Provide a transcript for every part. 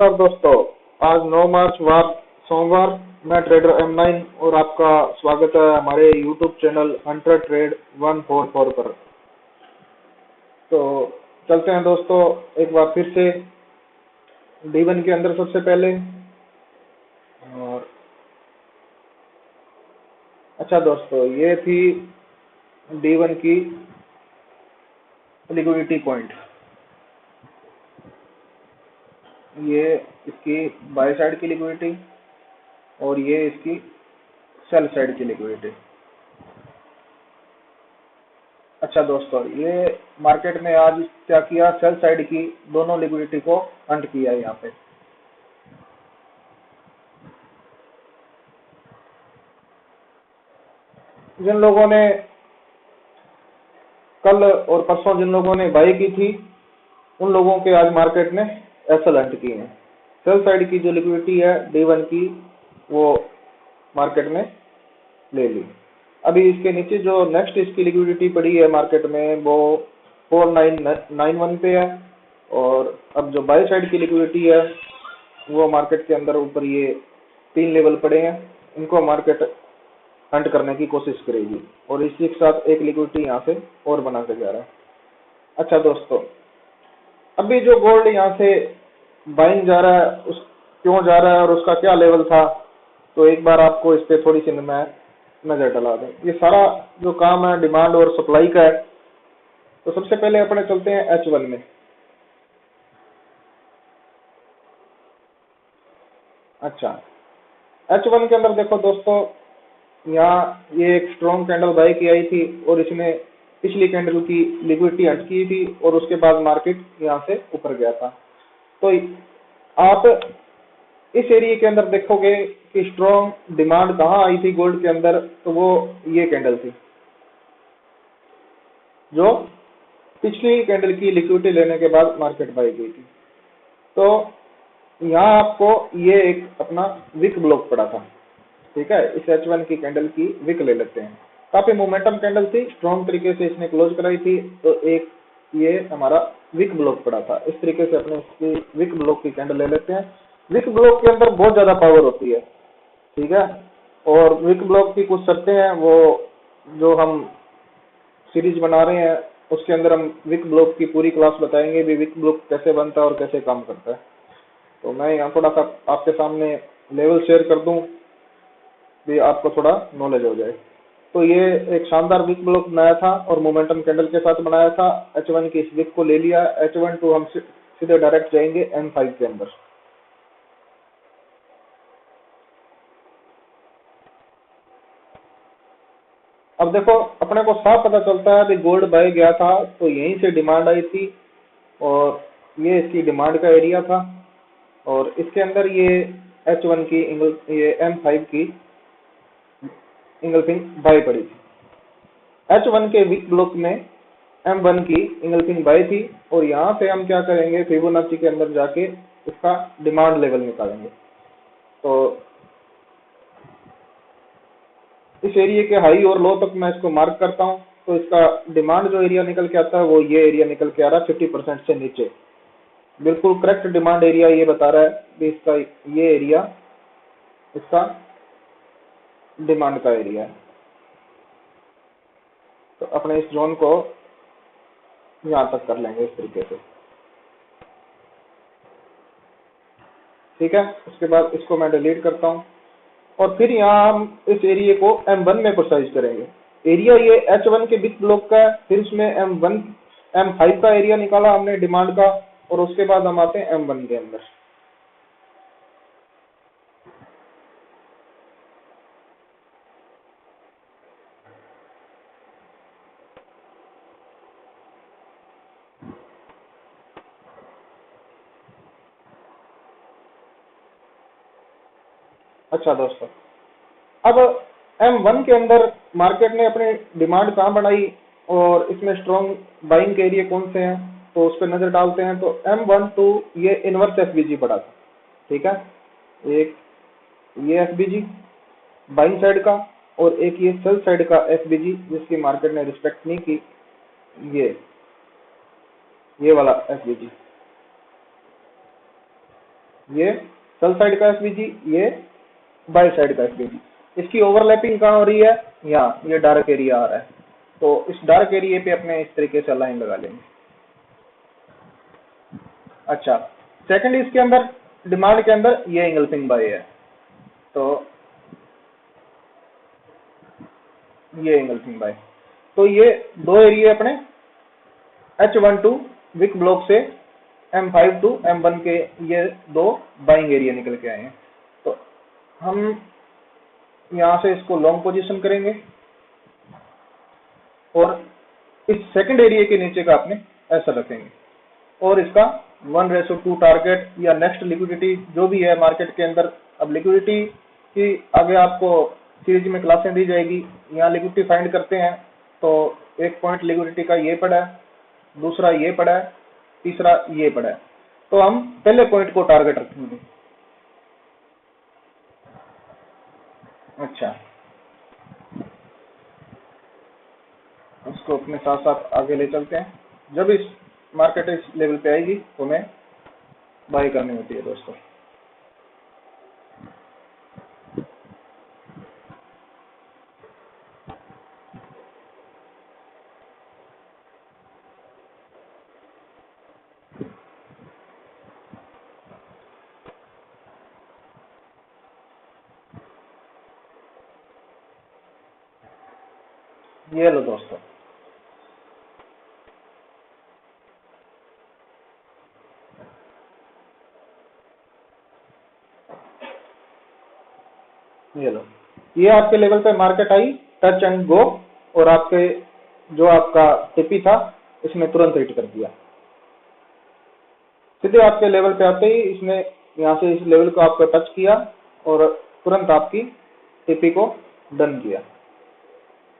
नमस्कार दोस्तों, आज 9 मार्च वार सोमवार। मैं ट्रेडर M9 और आपका स्वागत है हमारे YouTube चैनल हंटर ट्रेड 144 पर। तो चलते हैं दोस्तों एक बार फिर से D1 के अंदर सबसे पहले। और अच्छा दोस्तों, ये थी D1 की लिक्विडिटी पॉइंट। ये इसकी बाय साइड की लिक्विडिटी और ये इसकी सेल साइड की लिक्विडिटी। अच्छा दोस्तों, ये मार्केट में आज क्या किया, सेल साइड की दोनों लिक्विडिटी को हंट किया यहाँ पे। जिन लोगों ने कल और परसों जिन लोगों ने बाई की थी, उन लोगों के आज मार्केट ने एसएल हंट किए हैं। सेल साइड की जो लिक्विडिटी है D1 की, वो मार्केट में ले ली। अभी इसके नीचे जो नेक्स्ट इसकी लिक्विडिटी पड़ी है मार्केट में, वो 4991 पे है। और अब जो बाय साइड की लिक्विडिटी है, वो मार्केट के अंदर ऊपर ये 3 लेवल पड़े हैं, इनको मार्केट हंट करने की कोशिश करेगी। और इसी के साथ एक लिक्विडिटी यहाँ से और बना के जा रहा है। अच्छा दोस्तों, अभी जो गोल्ड यहाँ से बाइंग जा रहा है, उस क्यों जा रहा है और उसका क्या लेवल था, तो एक बार आपको इस पे थोड़ी सी मैं नजर डला दें। ये सारा जो काम है डिमांड और सप्लाई का है। तो सबसे पहले अपने चलते हैं H1 में। अच्छा, H1 के अंदर देखो दोस्तों, यहाँ ये एक स्ट्रॉन्ग कैंडल बाय की आई थी और इसने पिछली कैंडल की लिक्विडिटी हट की थी और उसके बाद मार्केट यहाँ से ऊपर गया था। तो आप इस एरिया के अंदर देखोगे कि स्ट्रॉन्ग डिमांड कहाँ आई थी गोल्ड के अंदर, तो वो ये कैंडल थी जो पिछली कैंडल की लिक्विडिटी लेने के बाद मार्केट बाई गई थी। तो यहाँ आपको ये एक अपना विक ब्लॉक पड़ा था। ठीक है, इस H1 की कैंडल की विक ले लेते हैं। काफी मोमेंटम कैंडल थी, स्ट्रॉन्ग तरीके से इसने क्लोज कराई थी। तो एक ये हमारा विक ब्लॉक पड़ा था। इस तरीके से अपने इसकी विक ब्लॉक की कैंडल ले लेते हैं। विक ब्लॉक के अंदर बहुत ज्यादा पावर होती है। ठीक है, और विक ब्लॉक की कुछ शर्तें हैं, वो जो हम सीरीज बना रहे हैं उसके अंदर हम विक ब्लॉक की पूरी क्लास बताएंगे भी, विक ब्लॉक कैसे बनता है और कैसे काम करता है। तो मैं यहाँ थोड़ा सा आपके सामने लेवल शेयर कर दूं भी, आपको थोड़ा नॉलेज हो जाए। तो ये एक शानदार विक ब्लॉक बनाया था और मोमेंटम कैंडल के साथ बनाया था। H1 की इस विक को ले लिया। H1 टू हम सीधे डायरेक्ट जाएंगे M5 के अंदर। अब देखो, अपने को साफ पता चलता है कि गोल्ड बाय गया था तो यहीं से डिमांड आई थी और ये इसकी डिमांड का एरिया था। और इसके अंदर ये H1 की ये M5 की इंगल्फिंग बाय पड़ी थी। H1 के वीक ब्लॉक में M1 की इंगल्फिंग बाय थी। और यहाँ से हम क्या करेंगे, फिबोनाची के अंदर जाके इसका डिमांड लेवल निकालेंगे। तो इस एरिया के हाई और लो तक मैं इसको मार्क करता हूँ। तो इसका डिमांड जो एरिया निकल के आता है, वो ये एरिया निकल के आ रहा है 50% से नीचे। बिल्कुल करेक्ट डिमांड एरिया ये बता रहा है कि इसका ये एरिया इसका डिमांड का एरिया है। तो अपने इस जोन को यहाँ तक कर लेंगे इस तरीके से। ठीक है, उसके बाद इसको मैं डिलीट करता हूँ और फिर यहाँ हम इस एरिया को M1 में प्रोसाइज करेंगे। एरिया ये H1 के बिग ब्लॉक का है, फिर उसमें M5 का एरिया निकाला हमने डिमांड का, और उसके बाद हम आते हैं M1 के अंदर। अच्छा दोस्तों, अब M1 के अंदर मार्केट ने अपनी डिमांड कहाँ बनाई और इसमें स्ट्रॉन्ग बाइंग के एरिया कौन से हैं, तो उस पर नजर डालते हैं। तो M1 टू ये इनवर्स FBG पड़ा था। ठीक है, एक ये FBG बाइंग साइड का और एक ये सेल साइड का FBG जिसकी मार्केट ने रिस्पेक्ट नहीं की, ये वाला FBG। ये सेल साइड का एसवीजी, ये बाय साइड का एसवीजी। इसकी ओवरलैपिंग कहाँ हो रही है? यहाँ, ये डार्क एरिया आ रहा है, तो इस डार्क एरिया पे अपने इस तरीके से लाइन लगा लेंगे। अच्छा, सेकंड इसके अंदर डिमांड के अंदर ये एंगल्फिंग बाय है, तो ये एंगल्फिंग बाय, तो ये दो एरिया अपने H12 विक ब्लॉक से M5 टू M1 के ये दो बाइंग एरिया निकल के आए हैं। तो हम यहाँ से इसको लॉन्ग पोजीशन करेंगे और इस सेकंड एरिया के नीचे का आपने ऐसा रखेंगे और इसका 1:2 टारगेट या नेक्स्ट लिक्विडिटी जो भी है मार्केट के अंदर। अब लिक्विडिटी की आगे आपको सीरीज में क्लासें दी जाएगी। यहाँ लिक्विडिटी फाइंड करते हैं, तो एक पॉइंट लिक्विडिटी का ये पड़ा है, दूसरा ये पड़ा है, तीसरा ये पड़ा है, तो हम पहले पॉइंट को टारगेट रखेंगे। अच्छा, उसको अपने साथ साथ आगे ले चलते हैं। जब इस मार्केट इस लेवल पे आएगी तो हमें बाय करनी होती है दोस्तों। ये लो दोस्तों, ये लो, ये आपके लेवल पे market I, touch and go, और आपके जो आपका टीपी था इसने तुरंत हिट कर दिया। सीधे आपके लेवल पे आते ही इसने यहाँ से इस लेवल को आपको टच किया और तुरंत आपकी टीपी को डन किया।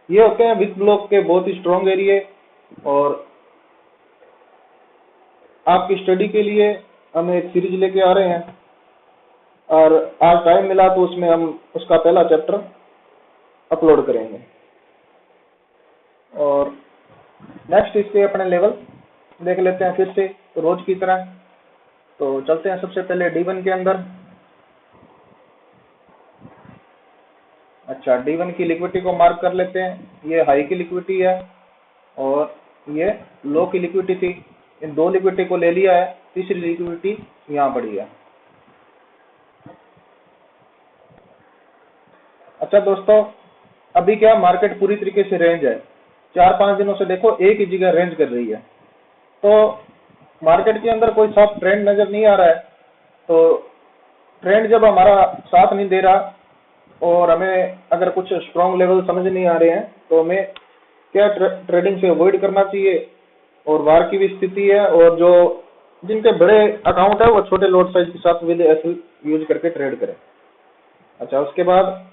ये होते हैं विक ब्लॉक के बहुत ही स्ट्रॉन्ग एरिया, और आपकी स्टडी के लिए हम एक सीरीज लेके आ रहे हैं, और आज टाइम मिला तो उसमें हम उसका पहला चैप्टर अपलोड करेंगे। और नेक्स्ट इसके अपने लेवल देख लेते हैं फिर से रोज की तरह। तो चलते हैं सबसे पहले D1 के अंदर। अच्छा, D1 की लिक्विडिटी को मार्क कर लेते हैं। ये हाई की लिक्विडिटी है और ये लो की लिक्विडिटी थी। इन दो लिक्विडिटी को ले लिया है, तीसरी लिक्विडिटी यहाँ पड़ी है। अच्छा दोस्तों, अभी क्या मार्केट पूरी तरीके से रेंज है, 4-5 दिनों से देखो एक ही जगह रेंज कर रही है, तो मार्केट के अंदर कोई साफ ट्रेंड नजर नहीं आ रहा है। तो ट्रेंड जब हमारा साथ नहीं दे रहा और हमें अगर कुछ स्ट्रॉन्ग लेवल समझ नहीं आ रहे हैं, तो हमें क्या ट्रेडिंग से अवॉइड करना चाहिए। और वार की भी स्थिति है, और जो जिनके बड़े अकाउंट है वो छोटे लॉट साइज के साथ विद एसएल यूज करके ट्रेड करें। अच्छा, उसके बाद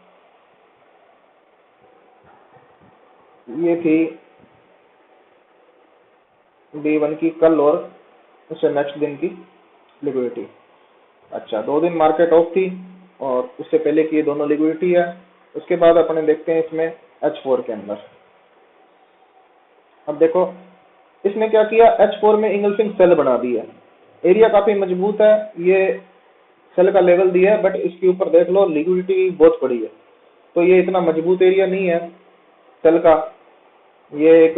ये थी D1 की कल और उससे नेक्स्ट दिन की लिक्विडिटी। अच्छा, 2 दिन मार्केट ऑफ थी और उससे पहले की ये दोनों लिक्विडिटी है। उसके बाद अपने देखते हैं इसमें H4 के अंदर। अब देखो इसने क्या किया, H4 में इंगल्फिंग सेल बना दी है। एरिया काफी मजबूत है, ये सेल का लेवल दिया है, बट इसके ऊपर देख लो लिक्विडिटी बहुत बड़ी है, तो ये इतना मजबूत एरिया नहीं है सेल का। ये एक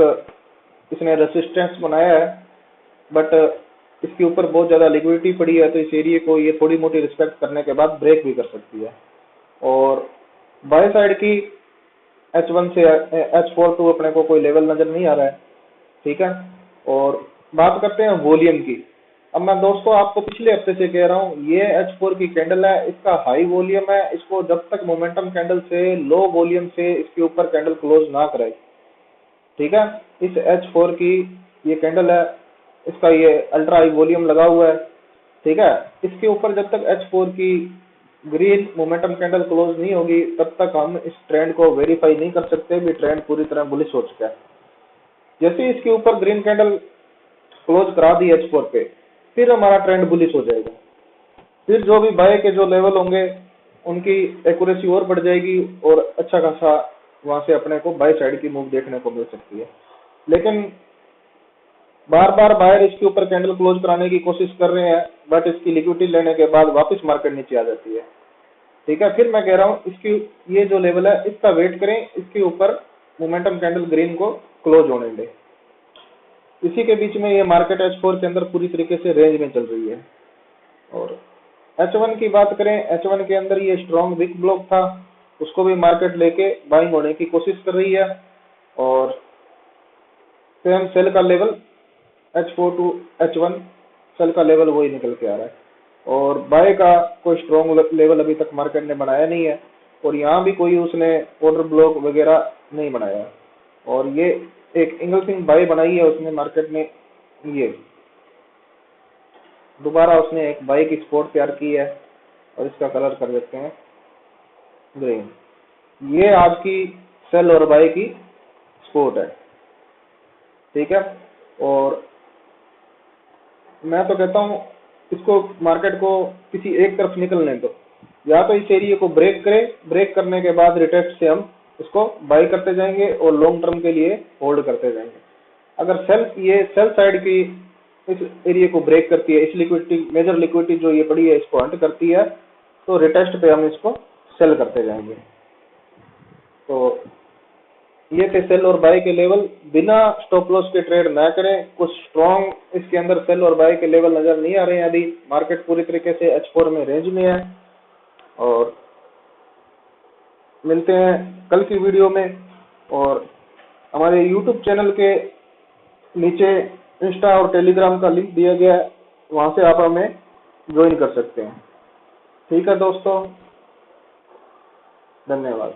इसने रेसिस्टेंस बनाया है, बट इसके ऊपर बहुत ज्यादा लिक्विडिटी पड़ी है, तो इस एरिया को ये थोड़ी मोटी रिस्पेक्ट करने के बाद ब्रेक भी कर सकती है। और बाय साइड की H1 से H4 टू अपने को कोई लेवल नजर नहीं आ रहा है, ठीक है। और बात करते हैं वॉल्यूम की। अब मैं दोस्तों आपको पिछले हफ्ते से कह रहा हूँ, ये H4 की कैंडल है, इसका हाई वॉल्यूम है, इसको जब तक मोमेंटम कैंडल से लो वॉल्यूम से इसके ऊपर कैंडल क्लोज ना कराए, ठीक है। इस H4 की ये कैंडल है, इसका ये अल्ट्रा हाई वॉल्यूम लगा हुआ है, ठीक है। इसके ऊपर जब तक H4 की ग्रीन मोमेंटम कैंडल क्लोज नहीं होगी, तब तक हम इस ट्रेंड को वेरीफाई नहीं कर सकते भी ट्रेंड पूरी तरह बुलिश हो चुका है। जैसे इसके ऊपर ग्रीन कैंडल क्लोज करा दी H4 पे, फिर हमारा ट्रेंड बुलिश हो जाएगा। फिर जो भी बाय के जो लेवल होंगे उनकी एक्यूरेसी और बढ़ जाएगी और अच्छा खासा वहां से अपने को बाय साइड की मूव देखने को मिल सकती है। लेकिन बार बार बायर इसके ऊपर कैंडल क्लोज कराने की कोशिश कर रहे हैं, बट इसकी लिक्विडिटी लेने के बाद वापस मार्केट नीचे आ जाती है। ठीक है, फिर मैं कह रहा हूँ इसकी ये जो लेवल है इसका वेट करें, इसके ऊपर मोमेंटम कैंडल ग्रीन को क्लोज होने दें। इसी के बीच में ये मार्केट H4 के अंदर पूरी तरीके से रेंज में चल रही है। और H1 की बात करें, H1 के अंदर ये स्ट्रॉन्ग विक ब्लॉक था, उसको भी मार्केट लेके बाइंग होने की कोशिश कर रही है। और सेम सेल का level H4 to H1 sale का लेवल वही निकल के आ रहा है। और बाय का कोई स्ट्रॉन्ग लेवल अभी तक मार्केट ने बनाया नहीं है, और यहाँ भी कोई उसने ऑर्डर ब्लॉक वगैरह नहीं बनाया। और ये एक इंगल्फिंग बाय बनाई है उसने मार्केट ने, ये दोबारा उसने एक बाय की सपोर्ट तैयार की है, और इसका कलर कर देते हैं ग्रीन। ये आपकी सेल और बाय की सपोर्ट है। ठीक है, और मैं तो कहता हूँ इसको मार्केट को किसी एक तरफ निकलने दो, या तो इस एरिया को ब्रेक करे, ब्रेक करने के बाद रिटेस्ट से हम इसको बाय करते जाएंगे और लॉन्ग टर्म के लिए होल्ड करते जाएंगे। अगर ये सेल साइड की इस एरिया को ब्रेक करती है, इस लिक्विडिटी मेजर लिक्विडिटी जो ये पड़ी है इसको हंट करती है, तो रिटेस्ट पे हम इसको सेल करते जाएंगे। तो ये थे सेल और बाय के लेवल। बिना स्टॉप लॉस के ट्रेड ना करें, कुछ स्ट्रॉन्ग इसके अंदर सेल और बाय के लेवल नजर नहीं आ रहे हैं अभी। मार्केट पूरी तरीके से H4 में रेंज में है। और मिलते हैं कल की वीडियो में, और हमारे YouTube चैनल के नीचे इंस्टा और टेलीग्राम का लिंक दिया गया है, वहां से आप हमें ज्वाइन कर सकते हैं। ठीक है दोस्तों, धन्यवाद।